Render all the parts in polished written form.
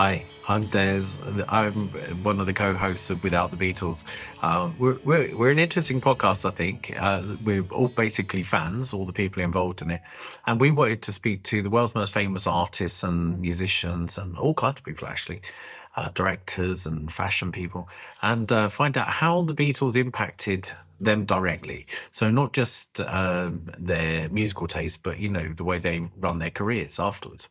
Hi, I'm Des. I'm one of the co-hosts of Without the Beatles. We're an interesting podcast, I think. We're all basically fans, all the people involved in it, and we wanted to speak to the world's most famous artists and musicians and all kinds of people, actually, directors and fashion people, and find out how the Beatles impacted them directly. So not just their musical taste, but the way they run their careers afterwards.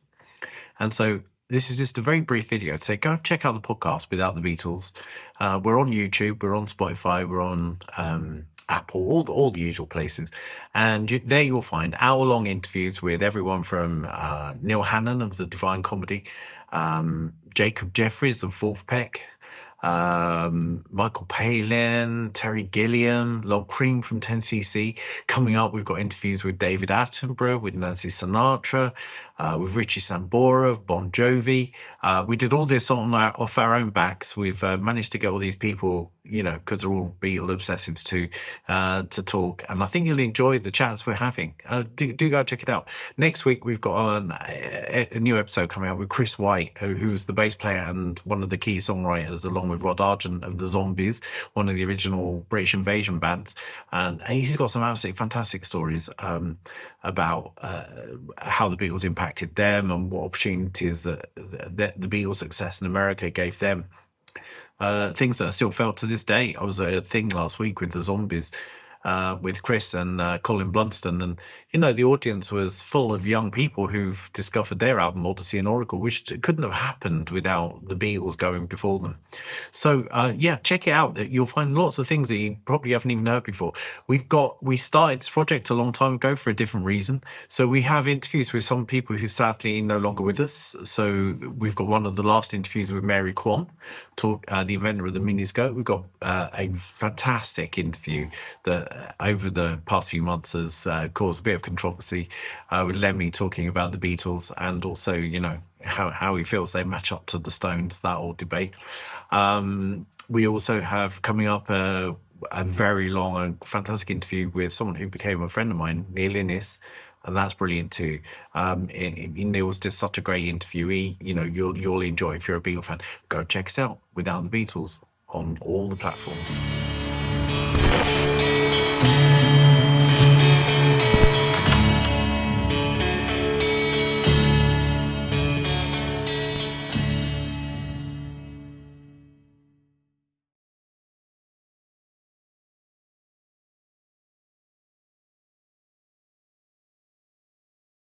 And so this is just a very brief video to say, go and check out the podcast Without the Beatles. We're on YouTube, we're on Spotify, we're on Apple, all the usual places. And there you'll find hour-long interviews with everyone from Neil Hannon of the Divine Comedy, Jacob Jeffries of Vulfpeck, Michael Palin, Terry Gilliam, Lol Creme from 10cc. Coming up, we've got interviews with David Attenborough, with Nancy Sinatra, with Richie Sambora of Bon Jovi. We did all this off our own backs. We've managed to get all these people, because they're all Beatle obsessives to talk. And I think you'll enjoy the chats we're having. Do go check it out. Next week, we've got a new episode coming out with Chris White, who's the bass player and one of the key songwriters, along with Rod Argent of the Zombies, one of the original British Invasion bands. And he's got some absolutely fantastic stories about how the Beatles impacted them and what opportunities that the Beatles' success in America gave them. Things that are still felt to this day. I was at a thing last week with the Zombies, with Chris and Colin Blunston, and the audience was full of young people who've discovered their album Odyssey and Oracle, which couldn't have happened without the Beatles going before them. So check it out. You'll find lots of things that you probably haven't even heard before. We started this project a long time ago for a different reason. So we have interviews with some people who sadly no longer with us. So we've got one of the last interviews with Mary Quant, the inventor of the miniscope. We've got a fantastic interview that over the past few months has caused a bit of controversy with Lemmy talking about the Beatles, and also how he feels they match up to the Stones, that old debate. We also have coming up a very long and fantastic interview with someone who became a friend of mine, Neil Innes, and that's brilliant too. Neil's just such a great interviewee. You'll enjoy if you're a Beatle fan. Go check us out, Without the Beatles, on all the platforms.